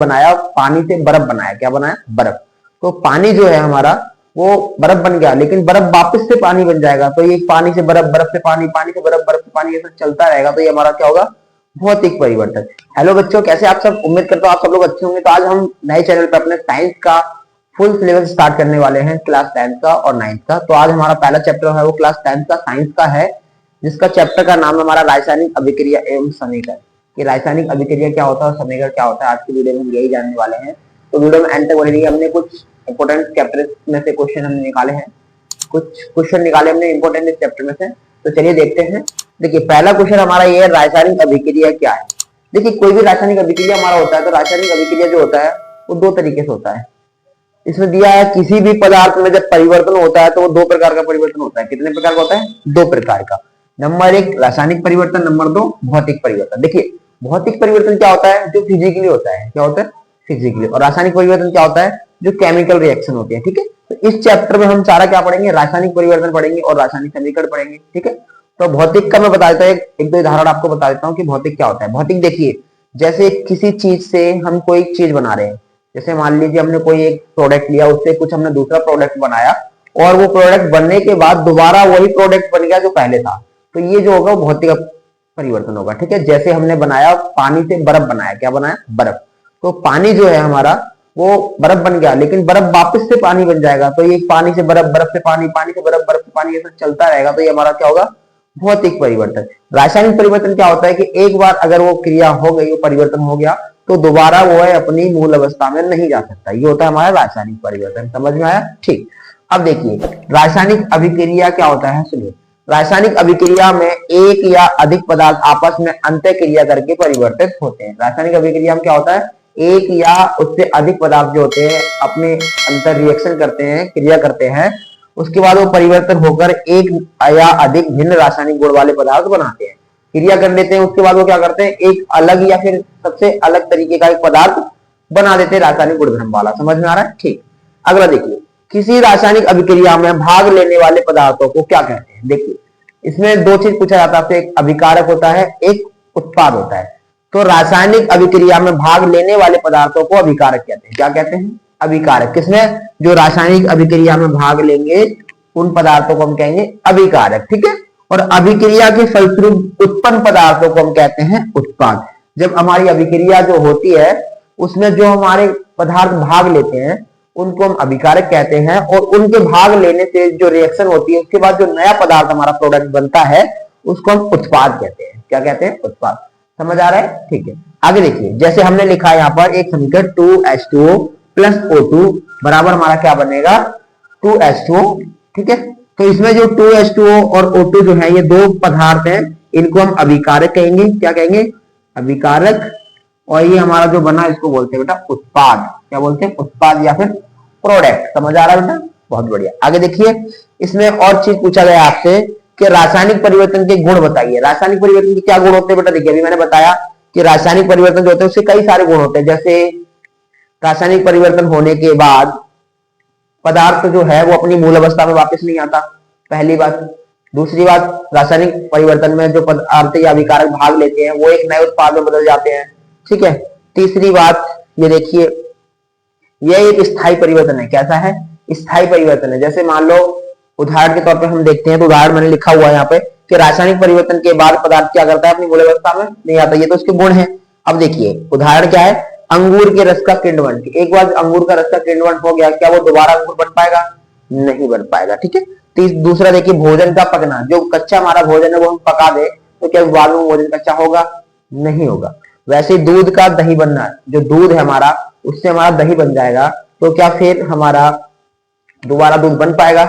बनाया, पानी से बर्फ बनाया। क्या बनाया? बर्फ। तो पानी जो है हमारा वो बर्फ बन गया, लेकिन बर्फ वापस से पानी बन जाएगा। तो ये पानी से बर्फ, बर्फ से पानी, पानी से बर्फ, बर्फ से पानी, ऐसा चलता रहेगा। तो ये हमारा क्या होगा? भौतिक परिवर्तन। हेलो बच्चों, कैसे आप सब? उम्मीद करता हूँ आप सब लोग अच्छे होंगे। तो आज हम नए चैनल पर अपने साइंस का फुल सिलेबस स्टार्ट करने वाले हैं, क्लास 10th का और 9th का। तो आज हमारा पहला चैप्टर है वो क्लास 10th का साइंस का है, जिसका चैप्टर का नाम है हमारा रासायनिक अभिक्रिया एवं समीकरण। कि रासायनिक अभिक्रिया क्या होता है और समीकरण क्या होता है, आज की वीडियो में हम यही जानने वाले हैं। तो वीडियो में एंड तक बने रहिए। हमने कुछ इंपोर्टेंट चैप्टर में से क्वेश्चन हमने निकाले हैं, कुछ क्वेश्चन निकाले हमने इंपोर्टेंट इस चैप्टर में से। तो चलिए देखते हैं। देखिए पहला क्वेश्चन हमारा ये है, रासायनिक अभिक्रिया क्या है। देखिए कोई भी रासायनिक अभिक्रिया हमारा होता है तो रासायनिक अभिक्रिया जो होता है वो दो तरीके से होता है। इसमें दिया है किसी भी पदार्थ में जब परिवर्तन होता है तो वो दो प्रकार का परिवर्तन होता है। कितने प्रकार का होता है? दो प्रकार का। नंबर एक रासायनिक परिवर्तन, नंबर दो भौतिक परिवर्तन। देखिए भौतिक परिवर्तन क्या होता है? जो फिजिकली होता है। क्या होता है? फिजिकली। और रासायनिक परिवर्तन क्या होता है? जो केमिकल रिएक्शन होती है। ठीक है, तो इस चैप्टर में हम सारा क्या पढ़ेंगे? रासायनिक परिवर्तन पढ़ेंगे और रासायनिक समीकरण पढ़ेंगे। ठीक है, तो भौतिक का मैं बता देता हूँ, एक दो उदाहरण आपको बता देता हूँ कि भौतिक क्या होता है। भौतिक देखिए, जैसे किसी चीज से हम कोई चीज बना रहे हैं, जैसे मान लीजिए हमने कोई एक प्रोडक्ट लिया, उससे कुछ हमने दूसरा प्रोडक्ट बनाया और वो प्रोडक्ट बनने के बाद दोबारा वही प्रोडक्ट बन गया जो पहले था। तो ये जो होगा वो भौतिक परिवर्तन होगा। ठीक है, जैसे हमने बनाया, पानी से बर्फ बनाया। क्या बनाया? बर्फ। तो पानी जो है हमारा वो बर्फ बन गया, लेकिन बर्फ वापस से पानी बन जाएगा। तो ये पानी से बर्फ, बर्फ से पानी, पानी से बर्फ, बर्फ से पानी, ऐसा चलता रहेगा। तो ये हमारा क्या होगा? भौतिक परिवर्तन। रासायनिक परिवर्तन क्या होता है कि एक बार अगर वो क्रिया हो गई, वो परिवर्तन हो गया, तो दोबारा वो है अपनी मूल अवस्था में नहीं जा सकता। ये होता है हमारा रासायनिक परिवर्तन। समझ में आया? ठीक। अब देखिए रासायनिक अभिक्रिया क्या होता है, सुनिए। रासायनिक अभिक्रिया में एक या अधिक पदार्थ आपस में अंतः क्रिया करके परिवर्तित होते हैं। रासायनिक अभिक्रिया में क्या होता है? एक या उससे अधिक पदार्थ जो होते हैं अपने अंतर रिएक्शन करते हैं, क्रिया करते हैं, उसके बाद वो परिवर्तन होकर एक या अधिक भिन्न रासायनिक गुण वाले पदार्थ बनाते हैं, क्रिया कर लेते हैं। उसके बाद वो क्या करते हैं? एक अलग या फिर सबसे अलग तरीके का एक पदार्थ बना देते हैं रासायनिक गुणधर्म वाला। समझ में आ रहा है? ठीक। अगला देखिए, किसी रासायनिक अभिक्रिया में भाग लेने वाले पदार्थों को क्या कहते हैं। देखिए इसमें दो चीज पूछा जाता है, एक अभिकारक होता है, एक उत्पाद होता है। तो रासायनिक अभिक्रिया में भाग लेने वाले पदार्थों को अभिकारक कहते हैं। क्या कहते हैं? अभिकारक। किसमें? जो रासायनिक अभिक्रिया में भाग लेंगे उन पदार्थों को हम कहेंगे अभिकारक। ठीक है, और अभिक्रिया के फलस्वरूप उत्पन्न पदार्थों को हम कहते हैं उत्पाद। जब हमारी अभिक्रिया जो होती है उसमें जो हमारे पदार्थ भाग लेते हैं उनको हम अभिकारक कहते हैं, और उनके भाग लेने से जो रिएक्शन होती है उसके बाद जो नया पदार्थ हमारा प्रोडक्ट बनता है उसको हम उत्पाद कहते हैं। क्या कहते हैं? उत्पाद। समझ आ रहा है? ठीक है, आगे देखिए। जैसे हमने लिखा है यहाँ पर एक समीकरण 2H2O प्लस O2 बराबर हमारा क्या बनेगा? 2H2O। ठीक है, तो इसमें जो 2H2O और O2 जो है ये दो पदार्थ हैं, इनको हम अभिकारक कहेंगे। क्या कहेंगे? अभिकारक। और ये हमारा जो बना इसको बोलते हैं बेटा उत्पाद। क्या बोलते हैं? उत्पाद या फिर प्रोडक्ट। समझ आ रहा है बेटा? बहुत बढ़िया। आगे देखिए, इसमें और चीज पूछा गया आपसे कि रासायनिक परिवर्तन के गुण बताइए। रासायनिक परिवर्तन के क्या गुण होते हैं बेटा? देखिए अभी मैंने बताया कि रासायनिक परिवर्तन जो होते हैं उससे कई सारे गुण होते हैं। जैसे रासायनिक परिवर्तन होने के बाद पदार्थ जो है वो अपनी मूल अवस्था में वापस नहीं आता, पहली बात। दूसरी बात, रासायनिक परिवर्तन में जो पदार्थ या अभिकारक भाग लेते हैं वो एक नए उत्पाद में बदल जाते हैं। ठीक है। तीसरी बात ये देखिए, यह एक स्थायी परिवर्तन है। कैसा है? स्थायी परिवर्तन है। जैसे मान लो उदाहरण के तौर पे हम देखते हैं, तो उदाहरण मैंने लिखा हुआ है यहाँ पे कि रासायनिक परिवर्तन के बाद पदार्थ क्या करता है? अपनी मूल अवस्था में नहीं आता। ये तो उसके गुण है। अब देखिए उदाहरण क्या है? अंगूर के रस का किण्वन। एक बार अंगूर का रस का किण्वन हो गया, क्या वो दोबारा अंगूर बन पाएगा? नहीं बन पाएगा। ठीक है। दूसरा देखिए, भोजन का पकना। जो कच्चा हमारा भोजन है वो हम पका दे तो क्या बाद में भोजन कच्चा होगा? नहीं होगा। वैसे दूध का दही बनना, जो दूध है हमारा उससे हमारा दही बन जाएगा, तो क्या फिर हमारा दोबारा दूध बन पाएगा?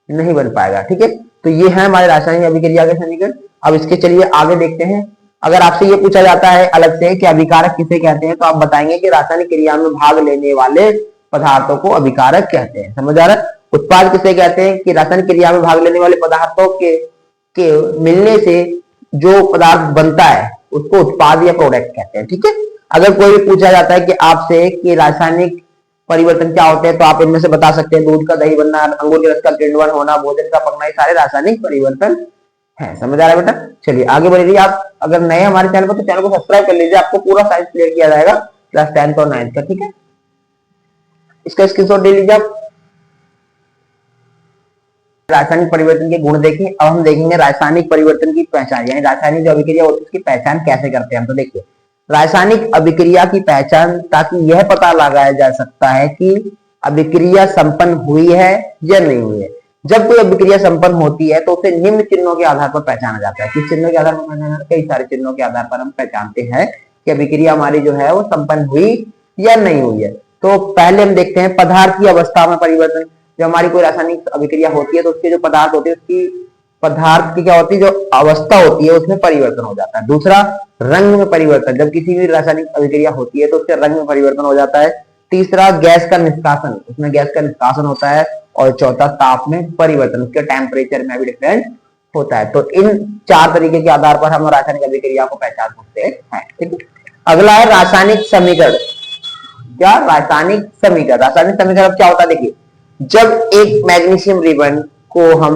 नहीं बन पाएगा। ठीक है, तो ये है हमारे रासायनिक अभिक्रिया के समीकरण। अब इसके चलिए आगे देखते हैं। अगर आपसे ये पूछा जाता है अलग से कि अभिकारक किसे कहते हैं, तो आप बताएंगे कि रासायनिक क्रिया में भाग लेने वाले पदार्थों को अभिकारक कहते हैं। समझ आ रहा है? उत्पाद किसे कहते हैं? कि रासायनिक क्रिया में भाग लेने वाले पदार्थों के मिलने से जो पदार्थ बनता है उसको उत्पाद या प्रोडक्ट कहते हैं। ठीक है। अगर कोई भी पूछा जाता है कि आपसे कि रासायनिक परिवर्तन क्या होते हैं, तो आप इनमें से बता सकते हैं दूध का दही बनना, अंगूर के रस का किण्वन होना, भोजन का पकना, ये सारे रासायनिक परिवर्तन है। समझ आ रहा है बेटा? चलिए आगे बढ़िए। आप अगर नए हमारे चैनल पर तो चैनल को सब्सक्राइब कर लीजिए, आपको पूरा साइंस क्लियर किया जाएगा। क्लास 10th और 9th का, ठीक है। इसका स्क्रीनशॉट ले लीजिए आप। रासायनिक परिवर्तन के गुण देखें। अब हम देखेंगे रासायनिक परिवर्तन की पहचान, यानी रासायनिक जो अभिक्रिया होती है उसकी पहचान कैसे करते हैं हम। तो देखिए रासायनिक अभिक्रिया की पहचान, ताकि यह पता लगाया जा सकता है कि अभिक्रिया संपन्न हुई है या नहीं हुई है। जब कोई अभिक्रिया संपन्न होती है तो उसे निम्न चिन्हों के आधार पर पहचाना जाता है। किस चिन्हों के आधार पर पहचाना जाता है? कई सारे चिन्हों के आधार पर हम पहचानते हैं कि अभिक्रिया हमारी जो है वो संपन्न हुई या नहीं हुई है। तो पहले हम देखते हैं पदार्थ की अवस्था में परिवर्तन। जब हमारी कोई रासायनिक अभिक्रिया होती है तो उसके जो पदार्थ होते हैं उसकी पदार्थ की क्या होती है, जो अवस्था होती है उसमें परिवर्तन हो जाता है। दूसरा रंग में परिवर्तन, जब किसी भी रासायनिक अभिक्रिया होती है तो उसके रंग में परिवर्तन हो जाता है। तीसरा गैस का निष्कासन, उसमें गैस का निष्कासन होता है। और चौथा ताप में परिवर्तन, उसके टेम्परेचर में भी डिफरेंस होता है। तो इन 4 तरीके के आधार पर हम रासायनिक अभिक्रिया को पहचान सकते हैं, ठीक है। अगला है रासायनिक समीकरण। क्या? रासायनिक समीकरण। रासायनिक समीकरण क्या होता है? देखिए जब एक मैग्नीशियम रिबन को हम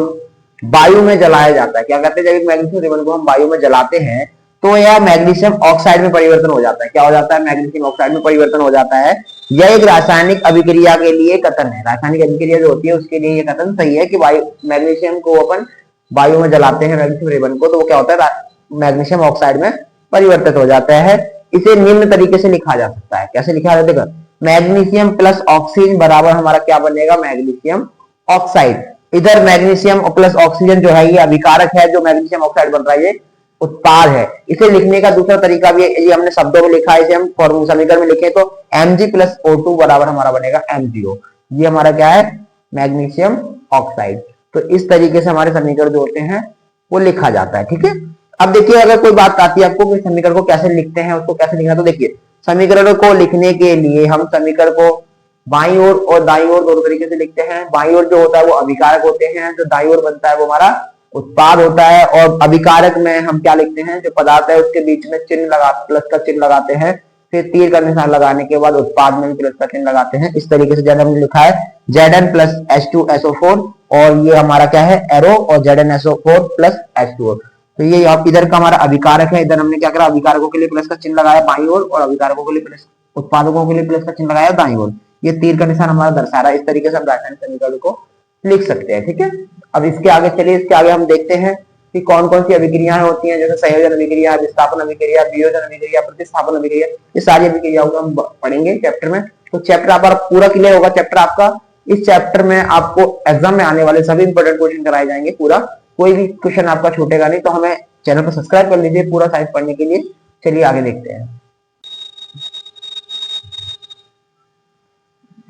वायु में जलाया जाता है, क्या कहते हैं, जब एक मैग्नीशियम रिबन को हम वायु में जलाते हैं तो यह मैग्नीशियम ऑक्साइड में परिवर्तन हो जाता है। क्या हो जाता है? मैग्नीशियम ऑक्साइड में परिवर्तन हो जाता है। यह एक रासायनिक अभिक्रिया के लिए कथन है। रासायनिक अभिक्रिया जो होती है उसके लिए यह कथन सही है कि मैग्नीशियम को अपन वायु में जलाते हैं, मैग्नीशियम रिबन को, तो वो क्या होता है, मैग्नीशियम ऑक्साइड में परिवर्तित हो जाता है। इसे निम्न तरीके से लिखा जा सकता है। कैसे लिखा जाता है? मैग्नीशियम प्लस ऑक्सीजन बराबर हमारा क्या बनेगा? Magnesium oxide. इधर मैग्नीशियम प्लस ऑक्सीजन जो है ये अभिकारक है, जो मैग्नीशियम ऑक्साइड बन रहा है ये उत्पाद है। इसे लिखने का दूसरा तरीका भी है, ये हमने शब्दों में लिखा है, इसे हम फॉर्मूला समीकरण में लिखे तो Mg प्लस O2 बराबर हमारा बनेगा MgO। ये हमारा क्या है? Magnesium oxide. तो इस तरीके से हमारे समीकरण जो होते हैं वो लिखा जाता है, ठीक है। अब देखिए अगर कोई बात आती है आपको कि समीकरण को कैसे लिखते हैं, उसको कैसे लिखना, तो देखिए समीकरण को लिखने के लिए हम समीकरण को बाईं ओर और दाईं ओर दोनों तरीके से लिखते हैं। बाईं ओर जो होता है वो अभिकारक होते हैं, जो दाईं ओर बनता है वो हमारा उत्पाद होता है। और अभिकारक में हम क्या लिखते हैं, जो पदार्थ है उसके बीच में चिन्ह लगा, प्लस का चिन्ह लगाते हैं, फिर तीर का निशान लगाने के बाद उत्पाद में भी प्लस का चिन्ह लगाते हैं। इस तरीके से जैसे हमने लिखा है Zn प्लस H2SO4, और ये हमारा क्या है, एरो, और ZnSO4 प्लस H2O। तो ये इधर का हमारा अभिकारक है। इधर हमने क्या करा, अभिकारकों के लिए प्लस का चिन्ह लगाया बाईं ओर, और अभिकारकों के लिए प्लस, उत्पादकों के लिए प्लस का चिन्ह लगाया दाईं ओर। ये तीर का निशान हमारा दर्शा रहा है। इस तरीके से हम रासायनिक समीकरण को लिख सकते हैं, ठीक है। अब इसके आगे चलिए, इसके आगे हम देखते हैं कि कौन कौन सी अभिक्रियाएं होती हैं, जैसे संयोजन अभिक्रिया, विस्थापन अभिक्रिया, वियोजन अभिक्रिया, प्रतिस्थापन अभिक्रिया। ये सारी अभिक्रियाओं को हम पढ़ेंगे चैप्टर में। तो चैप्टर आप पूरा क्लियर होगा चैप्टर आपका। इस चैप्टर में आपको एग्जाम में आने वाले सभी इंपोर्टेंट क्वेश्चन कराए जाएंगे पूरा, कोई भी क्वेश्चन आपका छूटेगा नहीं। तो हमें चैनल पर सब्सक्राइब कर लीजिए पूरा साइंस पढ़ने के लिए। चलिए आगे देखते हैं।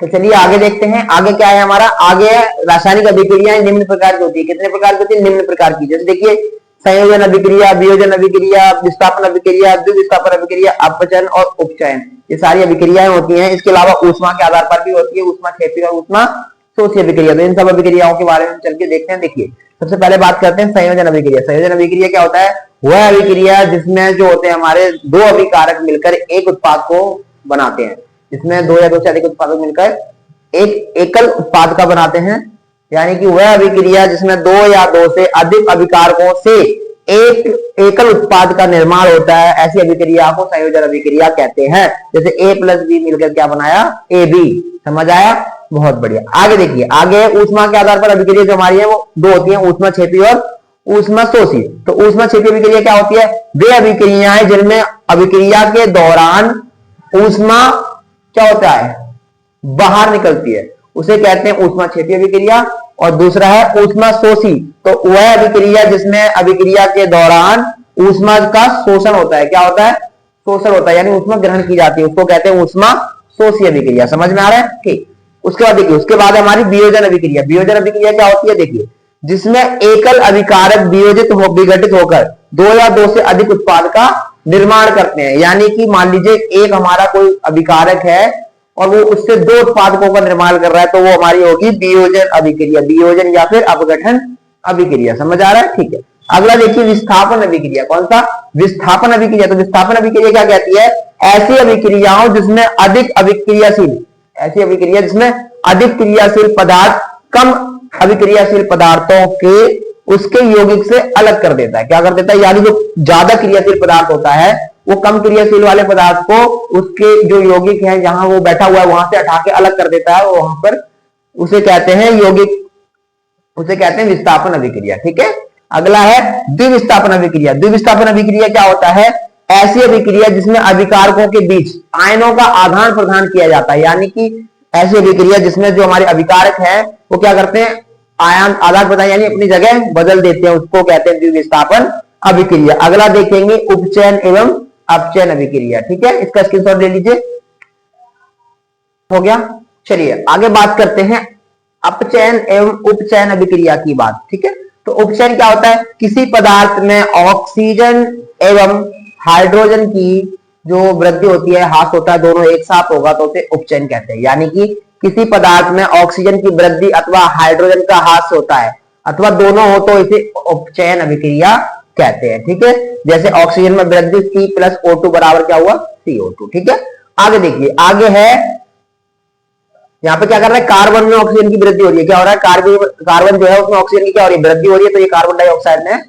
तो चलिए आगे देखते हैं, आगे क्या है हमारा, आगे रासायनिक अभिक्रियाएं निम्न प्रकार की होती है। कितने प्रकार की होती है? निम्न प्रकार की। जैसे देखिए संयोजन अभिक्रिया, वियोजन अभिक्रिया, विस्थापन अभिक्रिया, द्विविस्थापन अभिक्रिया, अपचयन और उपचयन, ये सारी अभिक्रियाएं होती हैं। इसके अलावा ऊष्मा के आधार पर भी होती है, ऊष्मा क्षेपी और ऊष्मा शोषी अभिक्रिया। तो इन सब अभिक्रियाओं के बारे में चल के देखते हैं। देखिए सबसे पहले बात करते हैं संयोजन अभिक्रिया। संयोजन अभिक्रिया क्या होता है? वह अभिक्रिया जिसमें जो होते हैं हमारे दो अभिकारक मिलकर एक उत्पाद को बनाते हैं। इसमें दो या दो से अधिक उत्पादक मिलकर एक एकल उत्पाद का बनाते हैं, यानी कि वह अभिक्रिया जिसमें दो या दो से अधिक अभिकारकों से एक एकल उत्पाद का निर्माण होता है, ऐसी अभिक्रिया को संयोजन अभिक्रिया कहते हैं। जैसे A प्लस बी मिलकर क्या बनाया? AB। समझ आया? बहुत बढ़िया। आगे देखिए, आगे ऊष्मा के आधार पर अभिक्रिया जो हमारी है वो दो होती है, ऊष्मा क्षेपी और ऊष्मा शोषी। तो ऊष्मा क्षेपी अभिक्रिया क्या होती है? वे अभिक्रियाएं जिनमें अभिक्रिया के दौरान ऊष्मा क्या होता है? बाहर निकलती है, उसे कहते हैं ऊष्मा क्षेपी अभिक्रिया। और दूसरा है ऊष्मा शोषी, तो वह अभिक्रिया जिसमें अभिक्रिया के दौरान ऊष्मा का शोषण होता है। क्या होता है? शोषण होता है, यानी ऊष्मा ग्रहण की जाती है, उसको कहते हैं ऊष्मा शोषी अभिक्रिया। समझ में आ रहा है? ठीक। उसके बाद देखिए, उसके बाद हमारी वियोजन अभिक्रिया। वियोजन अभिक्रिया क्या होती है? देखिए जिसमें एकल अभिकारक विघटित होकर दो या दो से अधिक उत्पाद का निर्माण करते हैं। यानी कि मान लीजिए एक हमारा कोई अभिकारक है और वो उससे दो उत्पादकों का निर्माण कर रहा है, तो वो हमारी होगी वियोजन अभिक्रिया, वियोजन या फिर अपघटन अभिक्रिया। समझ आ रहा है? ठीक है। अगला देखिए विस्थापन अभिक्रिया। कौन सा? विस्थापन अभिक्रिया। तो विस्थापन अभिक्रिया क्या कहती है? ऐसी अभिक्रियाओं जिसमें अधिक अभिक्रियाशील, ऐसी अभिक्रिया जिसमें अधिक क्रियाशील पदार्थ कम अभिक्रियाशील पदार्थों के उसके यौगिक से अलग कर देता है। क्या कर देता है? यानी जो ज्यादा क्रियाशील पदार्थ होता है वो कम क्रियाशील वाले पदार्थ को उसके जो यौगिक है जहां वो बैठा हुआ है वहां से हटा के अलग कर देता है, वहां पर उसे कहते हैं यौगिक, उसे कहते हैं विस्थापन अभिक्रिया। ठीक है, अगला है द्विविस्थापन अभिक्रिया। द्विविस्थापन अभिक्रिया क्या होता है? ऐसी अभिक्रिया जिसमें अभिकारकों के बीच आयनों का आदान प्रदान किया जाता है, यानी कि ऐसी अभिक्रिया जिसमें जो हमारे अभिकारक है वो क्या करते हैं, आयन आदान प्रदान यानी अपनी जगह बदल देते हैं, उसको कहते हैं द्विविस्थापन अभिक्रिया। अगला देखेंगे उपचयन एवं अपचयन अभिक्रिया। ठीक है, इसका स्क्रीनशॉट ले लीजिए। हो गया, चलिए आगे बात करते हैं अपचयन एवं उपचयन अभिक्रिया की बात। ठीक है, तो उपचयन क्या होता है? किसी पदार्थ में ऑक्सीजन एवं हाइड्रोजन की जो वृद्धि होती है, ह्रास होता है, दोनों एक साथ होगा तो उसे उपचयन कहते हैं। यानी कि किसी पदार्थ में ऑक्सीजन की वृद्धि अथवा हाइड्रोजन का ह्रास होता है अथवा दोनों हो तो इसे उपचयन अभिक्रिया कहते हैं। ठीक है, जैसे ऑक्सीजन में वृद्धि C प्लस O2 बराबर क्या हुआ? CO2। ठीक है, आगे देखिए, आगे है यहाँ पे क्या कर रहा है, कार्बन में ऑक्सीजन की वृद्धि हो रही है। क्या हो रहा है? कार्बन जो है उसमें ऑक्सीजन की क्या हो रही है? वृद्धि हो रही है, तो ये कार्बन डाइऑक्साइड में